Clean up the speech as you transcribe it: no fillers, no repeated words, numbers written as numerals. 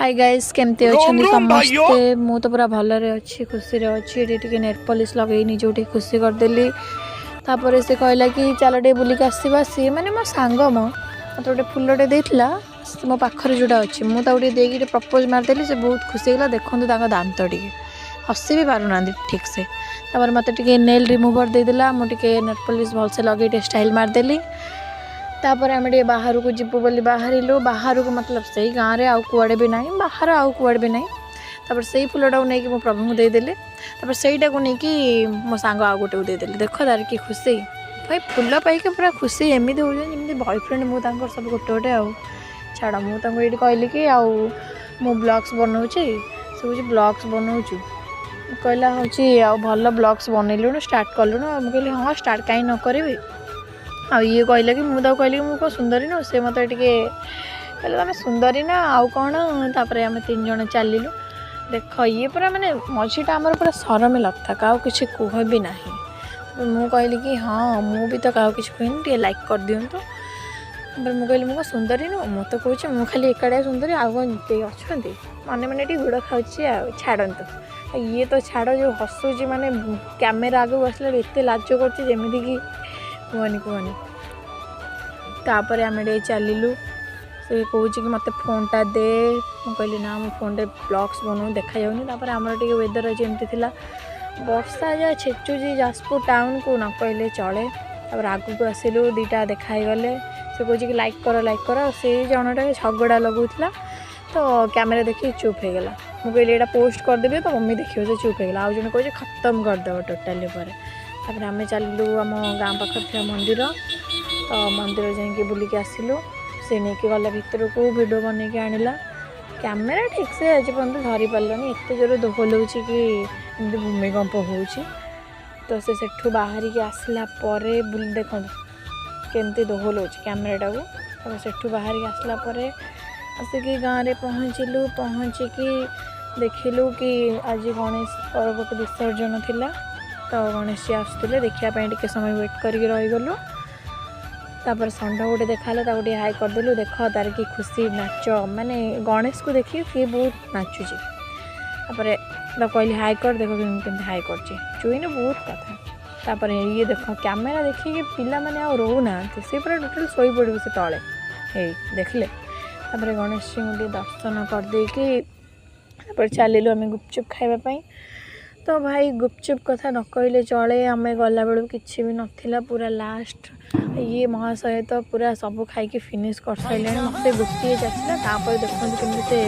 hi guys केमती अच्छे समस्ते मु तो पूरा भलरे अच्छी खुशी रे अच्छी टे नेट पॉलिश लगेनी जो खुशी करदेली तापर से कहला कि चल टे बुलिक आसवा सी माने मो सांग मो मत गोटे फुलटे देला मो पाखरे जोटा अच्छी मुझे देकी प्रपोज मारदेली से बहुत खुशी होगा देखो दांत टे हसी भी पारना ठीक से तापर मत नेल रिमूवर देदेला मुझे नेट पॉलिश भलसे लगे स्टाइल मारदेली तापर आम बाहर को जीवु बोली बाहरिलु बाहर को मतलब से गाँव में आउ कुआड़े भी नहीं बाहर आउ कुआड़े भी नहीं तापर से फुलटा को लेकिन मो प्रभु को देदेली तापर सहीटा को लेकिन मो सांग आउ गोटे को देदेली देख तार कि खुशी भाई फुल पाइक पूरा खुशी एमती होती बॉयफ्रेंड मुझे सब गोटे गोटे आउ छाड़ मुझे ये कहली कि आउ मु ब्लॉग्स बनाऊँ से कहे ब्लॉग्स बनाऊँ कहला हूँ आउ भल ब्लॉग्स बनइलुणु स्टार्ट कलुणु मुझे हाँ स्टार्ट कहीं न करी आ ये कहला कि मुझे कहली कि मुझे सुंदरी न से मत कहले तुम सुंदरी ना आउ कौन तापर आम तीन जन चलिलु देख ये पूरा माने मझीटा आमर पूरा शरम लगता क्या किसी कह भी ना मुझे कहली कि हाँ मु भी तो क्या किसी कहनी लाइक कर दिंतु मुझे कहली मुझे सुंदरी नु मु तो कहूँ मुझे खाली एकाड़िया सुंदरी आउ कौन अच्छा मन मैंने गुड़ खाऊँ छाड़तु ये तो छाड़ जो हसुची माने कैमेरा आगे आसला एत लाज करमती कहनी कहनी तापर आम चलिलु से कौच कि मत फोनटा दे मुझे कहली ना मो फोन रे ब्लॉग्स बनाऊँ देखा जाऊनी तापर आमर टे वेदर आज एमती थिला वर्षा जा छेचुची जाजपुर टाउन को न कहले चले तापर आगू को आसिलु दीटा देखाई गले से कौच कि लाइक कर से जनटा झगड़ा लगुला तो कैमेरा देखिए चुप हो गला मुझे यहाँ पोस्ट करदेवी तो मम्मी देखिए से चुप हो गला आज जन कहे खत्म करदेव टोटाली तापर आम चलू आम गाँ पाखे था मंदिर तो मंदिर जाकि बुलिक आसिलु से नहीं गला भितर को वीडियो बन के आणला कैमेरा ठीक से आज पर्यटन धरी पार्लानी एत जोर दोहल हो कि भूमिकंप हो तो से बाहर की आसला बुल देख केमती दोहल हो कैमेराटा को सेठू बाहर की आसला आसिक गाँव में पहुँचलु पहुँचिकी देखिलु कि आज गणेश पर्व विसर्जन थिला तो गणेश जी आसुले देखापी टे समय वेट करके रहीगलु तापर षंढ गोटे देखाला गोटे हाई करदेलु देख तार कि खुशी नाच माने गणेश को देखिए किए बहुत नाचुची तापर तो कहली हाई कर देख केमती हाई कर चुईन बहुत कथा तापर ये देख कैमेरा देखिए पिला माने आ रोना से पूरा टोटल शोई पड़े से तले हे देखले तापर गणेश जी को दर्शन करदे चलिलु आम गुपचुप खाइबापी तो भाई गुपचुप कथा न कहले चले आम गला बेलू किसी भी नाला पूरा लास्ट ये महाशय तो पूरा सब खाई फिनिश कर सारे मत गोटे चलता देखते केमी से